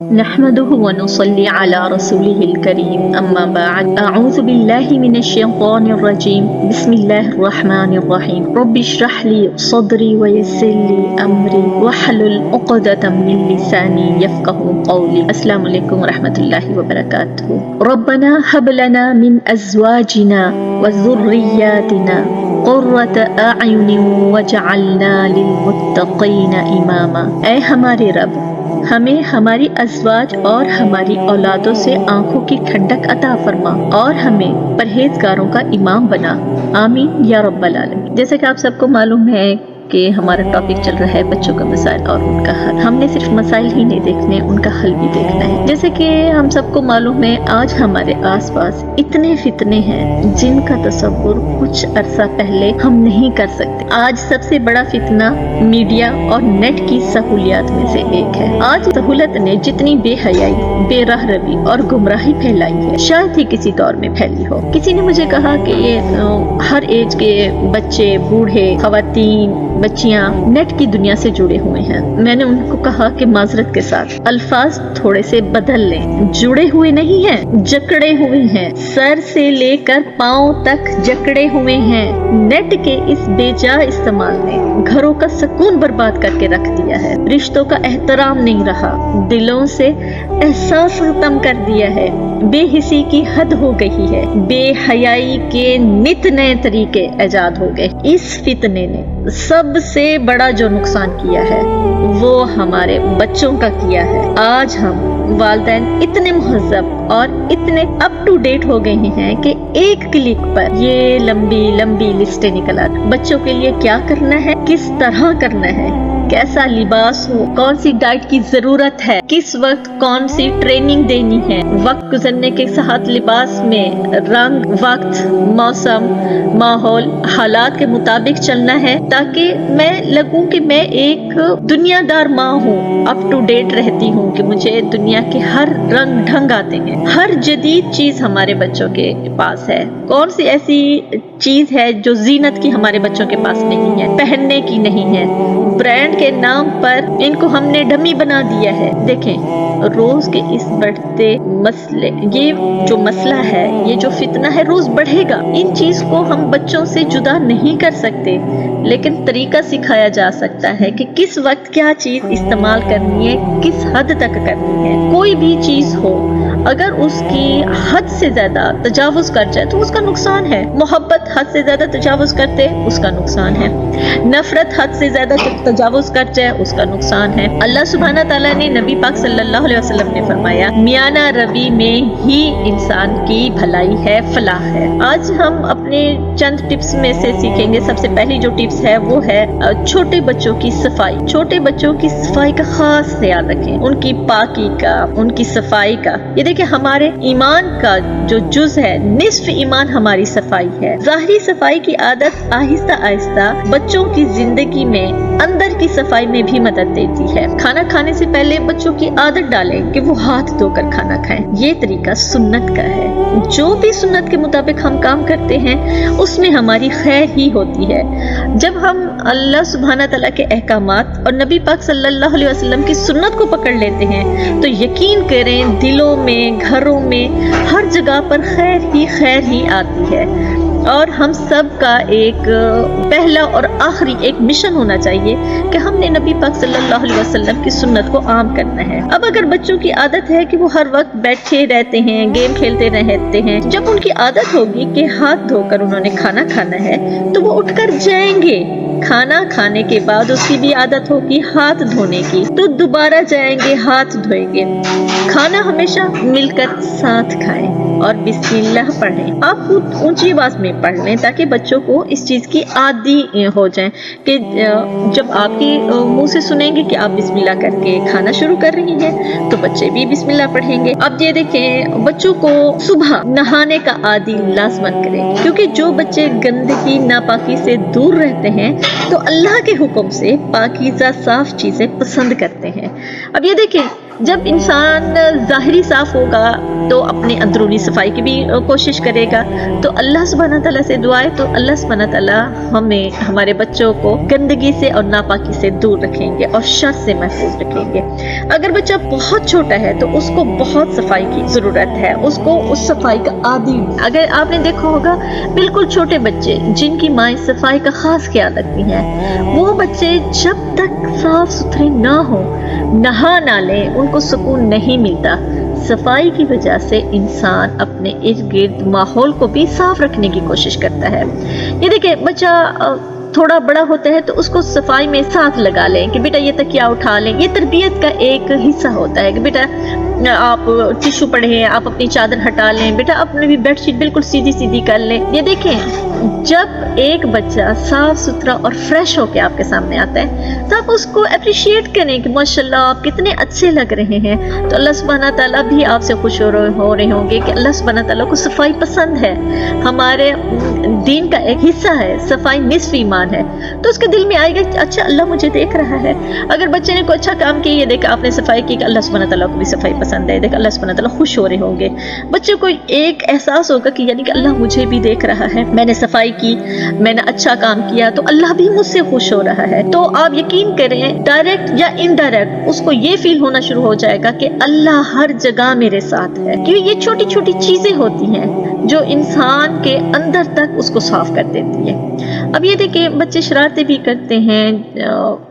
نحمده ونصلي على رسوله الكريم أما بعد أعوذ بالله من الشيطان الرجيم بسم الله الرحمن الرحيم رب اشرح لي صدري ويسر لي أمري واحلل عقدة من لساني يفقهوا قولي السلام عليكم ورحمة الله وبركاته ربنا هب لنا من أزواجنا وذرياتنا قرة أعين وجعلنا للمتقين إماما اے ہمارے رب، ہمیں ہماری ازواج اور ہماری اولادوں سے آنکھوں کی ٹھنڈک عطا فرما اور ہمیں پرہیزگاروں کا امام بنا، آمین یا رب العالمین۔ جیسا کہ آپ سب کو معلوم ہے کہ ہمارا ٹاپک چل رہا ہے بچوں کا مسائل اور ان کا حل۔ ہم نے صرف مسائل ہی نہیں دیکھنے، ان کا حل بھی دیکھنا ہے۔ جیسے کہ ہم سب کو معلوم ہے آج ہمارے آس پاس اتنے فتنے ہیں جن کا تصور کچھ عرصہ پہلے ہم نہیں کر سکتے۔ آج سب سے بڑا فتنہ میڈیا اور نیٹ کی سہولیات میں سے ایک ہے۔ آج سہولت نے جتنی بے حیائی، بے راہ روی اور گمراہی پھیلائی ہے شاید ہی کسی دور میں پھیلی ہو۔ کسی نے مجھے کہا کہ یہ ہر ایج کے بچے، بوڑھے، خواتین، بچیاں نیٹ کی دنیا سے جڑے ہوئے ہیں۔ میں نے ان کو کہا کہ معذرت کے ساتھ الفاظ تھوڑے سے بدل لیں، جڑے ہوئے نہیں ہیں، جکڑے ہوئے ہیں، سر سے لے کر پاؤں تک جکڑے ہوئے ہیں۔ نیٹ کے اس بے جا استعمال نے گھروں کا سکون برباد کر کے رکھ دیا ہے، رشتوں کا احترام نہیں رہا، دلوں سے احساس ختم کر دیا ہے، بے حسی کی حد ہو گئی ہے، بے حیائی کے نت نئے طریقے ایجاد ہو گئے۔ اس فتنے نے سب سے بڑا جو نقصان کیا ہے وہ ہمارے بچوں کا کیا ہے۔ آج ہم والدین اتنے مہذب اور اتنے اپ ٹو ڈیٹ ہو گئے ہیں کہ ایک کلک پر یہ لمبی لمبی لسٹیں نکل آتی۔ بچوں کے لیے کیا کرنا ہے، کس طرح کرنا ہے، کیسا لباس ہو، کون سی ڈائٹ کی ضرورت ہے، کس وقت کون سی ٹریننگ دینی ہے، وقت گزرنے کے ساتھ لباس میں رنگ، وقت، موسم، ماحول، حالات کے مطابق چلنا ہے تاکہ میں لگوں کہ میں ایک دنیا دار ماں ہوں، اپ ٹو ڈیٹ رہتی ہوں کہ مجھے دنیا کے ہر رنگ ڈھنگ آتے ہیں، ہر جدید چیز ہمارے بچوں کے پاس ہے۔ کون سی ایسی چیز ہے جو زینت کی ہمارے بچوں کے پاس نہیں ہے، پہننے کی نہیں ہے، برانڈ کے نام پر ان کو ہم نے ڈمی بنا دیا ہے۔ دیکھیں روز کے اس بڑھتے مسئلے، یہ جو مسئلہ ہے، یہ جو فتنہ ہے روز بڑھے گا۔ ان چیز کو ہم بچوں سے جدا نہیں کر سکتے، لیکن طریقہ سکھایا جا سکتا ہے کہ کس وقت کیا چیز استعمال کرنی ہے، کس حد تک کرنی ہے۔ کوئی بھی چیز ہو اگر اس کی حد سے زیادہ تجاوز کر جائے تو اس کا نقصان ہے۔ محبت حد سے زیادہ تجاوز کرتے اس کا نقصان ہے، نفرت حد سے زیادہ تجاوز کر جائے اس کا نقصان ہے۔ اللہ سبحانہ تعالیٰ نے نبی پاک صلی اللہ علیہ وسلم نے فرمایا میانہ روی میں ہی انسان کی بھلائی ہے، فلاح ہے۔ آج ہم اپنے چند ٹپس میں سے سیکھیں گے۔ سب سے پہلی جو ٹپس ہے وہ ہے چھوٹے بچوں کی صفائی۔ چھوٹے بچوں کی صفائی کا خاص خیال رکھیں، ان کی پاکی کا، ان کی صفائی کا۔ یہ دیکھیں ہمارے ایمان کا جو جز ہے، نصف ایمان ہماری صفائی ہے۔ ظاہری صفائی کی عادت آہستہ آہستہ بچوں کی زندگی میں اندر کی صفائی میں بھی مدد دیتی ہے۔ کھانا کھانے سے پہلے بچوں کی عادت ڈالیں کہ وہ ہاتھ دھو کر کھانا کھائیں۔ یہ طریقہ سنت کا ہے۔ جو بھی سنت کے مطابق ہم کام کرتے ہیں اس میں ہماری خیر ہی ہوتی ہے۔ جب ہم اللہ سبحانہ تعالیٰ کے احکامات اور نبی پاک صلی اللہ علیہ وسلم کی سنت کو پکڑ لیتے ہیں تو یقین کریں دلوں میں، گھروں میں، ہر جگہ پر خیر ہی آتی ہے۔ اور ہم سب کا ایک پہلا اور آخری ایک مشن ہونا چاہیے کہ ہم نے نبی پاک صلی اللہ علیہ وسلم کی سنت کو عام کرنا ہے۔ اب اگر بچوں کی عادت ہے کہ وہ ہر وقت بیٹھے رہتے ہیں، گیم کھیلتے رہتے ہیں، جب ان کی عادت ہوگی کہ ہاتھ دھو کر انہوں نے کھانا کھانا ہے تو وہ اٹھ کر جائیں گے۔ کھانا کھانے کے بعد اس کی بھی عادت ہوگی ہاتھ دھونے کی تو دوبارہ جائیں گے، ہاتھ دھوئیں گے۔ کھانا ہمیشہ مل کر ساتھ کھائیں اور بسم اللہ پڑھیں۔ آپ خود اونچی آواز میں پڑھ لیں تاکہ بچوں کو اس چیز کی عادی ہو جائیں کہ جب آپ کے منہ سے سنیں گے کہ آپ بسم اللہ کر کے کھانا شروع کر رہی ہیں تو بچے بھی بسم اللہ پڑھیں گے۔ اب یہ دیکھیں بچوں کو صبح نہانے کا عادی لازمن کریں، کیونکہ جو بچے گندگی ناپاکی سے دور رہتے ہیں تو اللہ کے حکم سے پاکیزہ صاف چیزیں پسند کرتے ہیں۔ اب یہ دیکھیں جب انسان ظاہری صاف ہوگا تو اپنے اندرونی صفائی کی بھی کوشش کرے گا. تو اللہ سبحانہ تعالیٰ سے دعا ہے تو اللہ سبحانہ تعالیٰ ہمیں ہمارے بچوں کو گندگی سے اور ناپاکی سے دور رکھیں گے اور شر سے محفوظ رکھیں گے. اگر بچہ بہت چھوٹا ہے تو اس کو بہت صفائی کی ضرورت ہے، اس کو اس صفائی کا عادی. اگر آپ نے دیکھا ہوگا بالکل چھوٹے بچے جن کی مائیں صفائی کا خاص خیال رکھتی ہیں، وہ بچے جب تک صاف ستھرے نہ ہوں، نہا نہ لیں، ان کو سکون نہیں ملتا. صفائی کی وجہ سے انسان اپنے ارد گرد ماحول کو بھی صاف رکھنے کی کوشش کرتا ہے. یہ دیکھیں بچہ تھوڑا بڑا ہوتا ہے تو اس کو صفائی میں ساتھ لگا لیں کہ بیٹا یہ تکیا اٹھا لیں. یہ تربیت کا ایک حصہ ہوتا ہے کہ بیٹا آپ ٹشو پڑھیں، آپ اپنی چادر ہٹا لیں، بیٹا اپنی بھی بیڈ شیٹ بالکل سیدھی سیدھی کر لیں. یہ دیکھیں جب ایک بچہ صاف ستھرا اور فریش ہو کے آپ کے سامنے آتا ہے تو آپ اس کو اپریشیٹ کریں کہ ماشاءاللہ آپ کتنے اچھے لگ رہے ہیں. تو اللہ سبحانہ تعالیٰ بھی آپ سے خوش ہو رہے ہوں گے کہ اللہ سبحانہ تعالیٰ کو صفائی پسند ہے، ہمارے دین کا ایک حصہ ہے. صفائی نصف ایمان ہے. تو اس کے دل میں آئے گا اچھا اللہ مجھے دیکھ رہا ہے. اگر بچے نے کوئی اچھا کام کیا، یہ دیکھا آپ نے صفائی کی کہ اللہ سبحانہ تعالیٰ کو بھی صفائی پسند ہے، دیکھ اللہ سبحانہ تعالیٰ خوش ہو رہے ہوں گے. بچے کو ایک احساس ہوگا کہ یعنی کہ اللہ مجھے بھی دیکھ رہا ہے، میں نے صفائی کی، میں نے اچھا کام کیا تو اللہ بھی مجھ سے خوش ہو رہا ہے. تو آپ یقین کریں ڈائریکٹ یا انڈائریکٹ اس کو یہ فیل ہونا شروع ہو جائے گا کہ اللہ ہر جگہ میرے ساتھ ہے. کیونکہ یہ چھوٹی چھوٹی چیزیں ہوتی ہیں جو انسان کے اندر تک اس کو صاف کر دیتی ہے. اب یہ دیکھیں بچے شرارتیں بھی کرتے ہیں،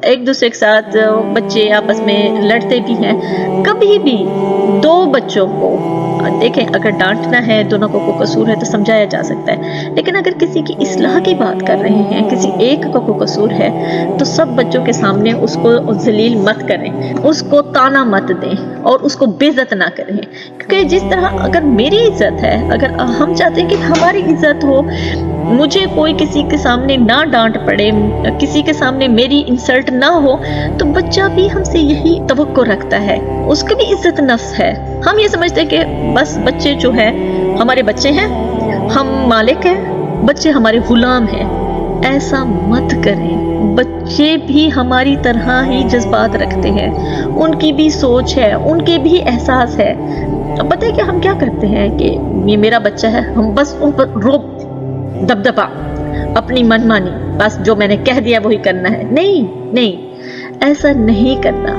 ایک دوسرے کے ساتھ بچے آپس میں لڑتے بھی ہیں. کبھی بھی دو بچوں کو دیکھیں اگر ڈانٹنا ہے، دونوں کو کوئی قصور ہے تو سمجھایا جا سکتا ہے، لیکن اگر کسی کی اصلاح کی بات کر رہے ہیں، کسی ایک کا کوئی قصور ہے تو سب بچوں کے سامنے اس کو ذلیل مت کریں، اس کو طعنہ مت دیں اور اس کو بے عزت نہ کریں. کیونکہ جس طرح اگر میری عزت ہے، اگر ہم چاہتے ہیں کہ ہماری عزت ہو، مجھے کوئی کسی کے سامنے نہ ڈانٹ پڑے، کسی کے سامنے میری انسلٹ نہ ہو، تو بچہ بھی ہم سے یہی توقع رکھتا ہے. اس کی بھی عزت نفس ہے. ہم یہ سمجھتے ہیں کہ بس بچے جو ہیں ہمارے بچے ہیں، ہم مالک ہیں، بچے ہمارے غلام ہیں. ایسا مت کریں. بچے بھی ہماری طرح ہی جذبات رکھتے ہیں، ان کی بھی سوچ ہے، ان کے بھی احساس ہے. اب پتہ ہے کہ ہم کیا کرتے ہیں کہ یہ میرا بچہ ہے، ہم بس ان پر روب دبدبا، اپنی من مانی، بس جو میں نے کہہ دیا وہی کرنا ہے. نہیں، ایسا نہیں کرنا.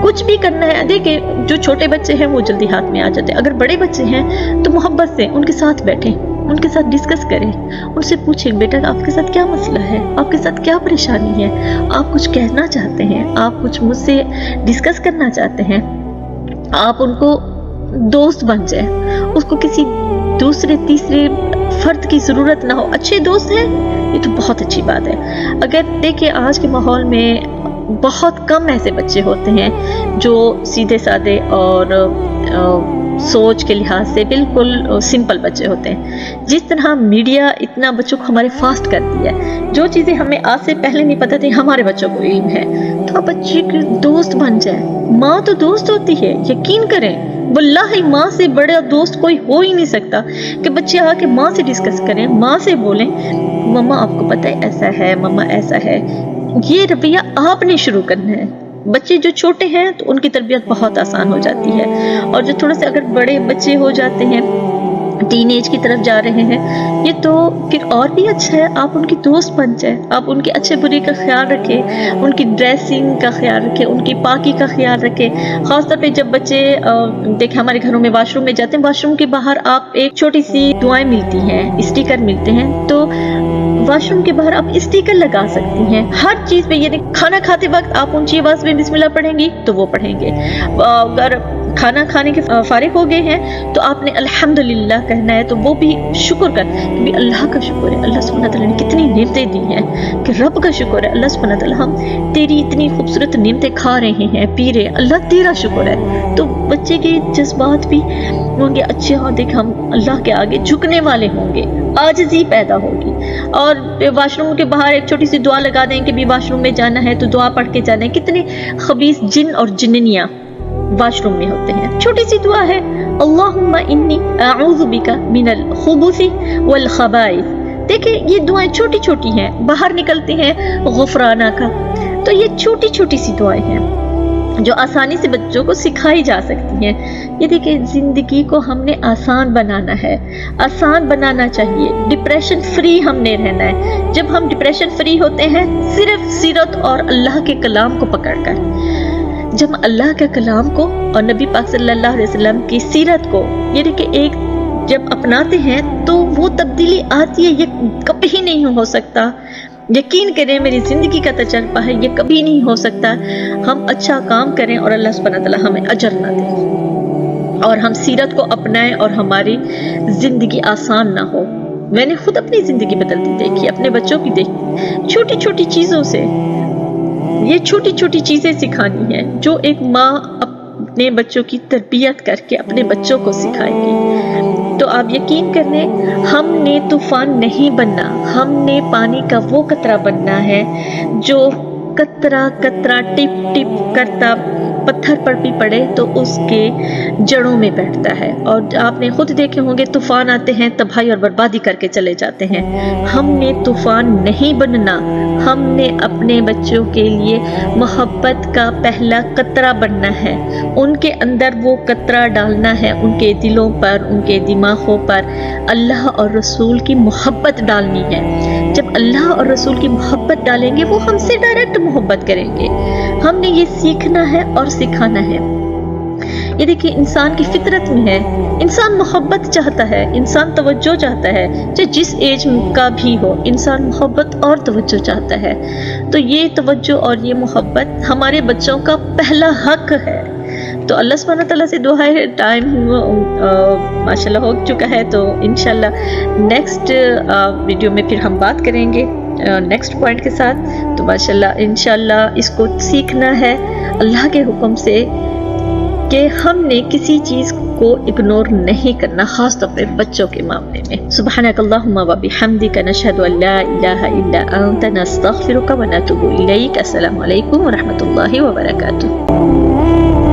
کچھ بھی کرنا ہے، دیکھیں جو چھوٹے بچے ہیں وہ جلدی ہاتھ میں آ جاتے ہیں. اگر بڑے بچے ہیں تو محبت سے ان کے ساتھ بیٹھیں، ان کے ساتھ ڈسکس کریں، ان سے پوچھیں بیٹا آپ کے ساتھ کیا مسئلہ ہے، آپ کے ساتھ کیا پریشانی ہے، آپ کچھ کہنا چاہتے ہیں، آپ کچھ مجھ سے ڈسکس کرنا چاہتے ہیں. آپ ان کو دوست بن جائیں، اس کو کسی دوسرے تیسرے فرد کی ضرورت نہ ہو. اچھے دوست ہیں یہ تو بہت اچھی بات ہے. اگر دیکھیں آج کے ماحول میں بہت کم ایسے بچے ہوتے ہیں جو سیدھے سادے اور سوچ کے لحاظ سے بالکل سمپل بچے ہوتے ہیں. جس طرح میڈیا اتنا بچوں کو ہمارے فاسٹ کر دیا ہے، جو چیزیں ہمیں آج سے پہلے نہیں پتہ تھی ہمارے بچوں کو علم ہے، تو آپ بچے کے دوست بن جائیں. ماں تو دوست ہوتی ہے، یقین کریں واللہ ماں سے بڑا دوست کوئی ہو ہی نہیں سکتا. کہ بچے آ کے ماں سے ڈسکس کریں، ماں سے بولیں مما آپ کو پتہ ہے ایسا ہے، مما ایسا ہے. یہ رویہ آپ نے شروع کرنا ہے. بچے جو چھوٹے ہیں تو ان کی تربیت بہت آسان ہو جاتی ہے، اور جو تھوڑے سے اگر بڑے بچے ہو جاتے ہیں، ٹین ایج کی طرف جا رہے ہیں، یہ تو پھر اور بھی اچھا ہے آپ ان کی دوست بن جائیں. آپ ان کے اچھے برے کا خیال رکھیں، ان کی ڈریسنگ کا خیال رکھیں، ان کی پاکی کا خیال رکھیں. خاص طور پہ جب بچے دیکھیں ہمارے گھروں میں واش روم میں جاتے ہیں، واش روم کے باہر آپ ایک چھوٹی سی دعائیں ملتی ہیں، اسٹیکر ملتے ہیں، تو واش روم کے باہر آپ اسٹیکر لگا سکتی ہیں ہر چیز پہ. یعنی کھانا کھاتے وقت آپ اونچی آواز میں بسم اللہ پڑھیں گی تو وہ پڑھیں گے، اگر کھانا کھانے کے فارغ ہو گئے ہیں تو آپ نے الحمدللہ کہنا ہے، تو وہ بھی شکر کر کہ اللہ کا شکر ہے، اللہ سبحانہ تعالیٰ نے کتنی نعمتیں دی ہیں، کہ رب کا شکر ہے اللہ سبحانہ تعالیٰ ہم تیری اتنی خوبصورت نعمتیں کھا رہے ہیں، پی رہے ہیں، اللہ تیرا شکر ہے. تو بچے کے جذبات بھی ہوں گے اچھے، ہوں دیکھ ہم اللہ کے آگے جھکنے والے ہوں گے، عاجزی پیدا ہوگی. اور واش روم کے باہر ایک چھوٹی سی دعا لگا دیں کہ بھی واش روم میں جانا ہے تو دعا پڑھ کے جانا ہے. کتنے خبیث جن اور جننیاں واش روم میں ہوتے ہیں. چھوٹی سی دعا ہے اللہم انی اعوذ بک من الخبث والخبائث. دیکھیں یہ دعائیں چھوٹی چھوٹی ہیں، باہر نکلتے ہیں غفرانہ کا. تو یہ چھوٹی چھوٹی سی دعائیں ہیں. جو آسانی سے بچوں کو سکھائی جا سکتی ہیں۔ یہ دیکھیں زندگی کو ہم نے آسان بنانا ہے، آسان بنانا چاہیے، ڈپریشن فری ہم نے رہنا ہے۔ جب ہم ڈپریشن فری ہوتے ہیں صرف سیرت اور اللہ کے کلام کو پکڑ کر، جب اللہ کے کلام کو اور نبی پاک صلی اللہ علیہ وسلم کی سیرت کو یہ دیکھیں ایک جب اپناتے ہیں تو وہ تبدیلی آتی ہے، یہ کبھی نہیں ہو سکتا۔ یقین کریں میری زندگی کا تجربہ ہے، یہ کبھی نہیں ہو سکتا ہم اچھا کام کریں اور اللہ سبحانہ تعالیٰ ہمیں اجر نہ دے، اور ہم سیرت کو اپنائیں اور ہماری زندگی آسان نہ ہو۔ میں نے خود اپنی زندگی بدلتی دیکھی، اپنے بچوں کی دیکھی، چھوٹی چھوٹی چیزوں سے۔ یہ چھوٹی چھوٹی چیزیں سکھانی ہیں جو ایک ماں اپنے بچوں کی تربیت کر کے اپنے بچوں کو سکھائے گی۔ تو آپ یقین کر لیں ہم نے طوفان نہیں بننا، ہم نے پانی کا وہ قطرہ بننا ہے جو قطرہ قطرہ ٹپ ٹپ کرتا پتھر پر بھی پڑے تو اس کے جڑوں میں بیٹھتا ہے۔ اور آپ نے خود دیکھے ہوں گے طوفان آتے ہیں تباہی اور بربادی کر کے چلے جاتے ہیں۔ ہم نے طوفان نہیں بننا، ہم نے اپنے بچوں کے لیے محبت کا پہلا قطرہ بننا ہے، ان کے اندر وہ قطرہ ڈالنا ہے، ان کے دلوں پر، ان کے دماغوں پر اللہ اور رسول کی محبت ڈالنی ہے۔ جب اللہ اور رسول کی محبت ڈالیں گے وہ ہم سے ڈائریکٹ محبت کریں گے۔ ہم نے یہ سیکھنا ہے اور سکھانا ہے۔ یہ دیکھیے انسان کی فطرت میں ہے، انسان محبت چاہتا ہے، انسان توجہ چاہتا ہے، چاہے جس ایج کا بھی ہو انسان محبت اور توجہ چاہتا ہے۔ تو یہ توجہ اور یہ محبت ہمارے بچوں کا پہلا حق ہے۔ تو اللہ سبحانہ تعالیٰ سے دعا ہے، ٹائم ماشاءاللہ ہو چکا ہے، تو انشاءاللہ نیکسٹ ویڈیو میں پھر ہم بات کریں گے نیکسٹ پوائنٹ کے ساتھ۔ تو ماشاءاللہ انشاءاللہ اس کو سیکھنا ہے اللہ کے حکم سے کہ ہم نے کسی چیز کو اگنور نہیں کرنا، خاص طور پہ بچوں کے معاملے میں۔ سبحانک اللہم و بحمدک نشہد ان لا الہ الا انت نستغفرک و نتوب الیک۔ السلام علیکم و رحمۃ اللہ وبرکاتہ۔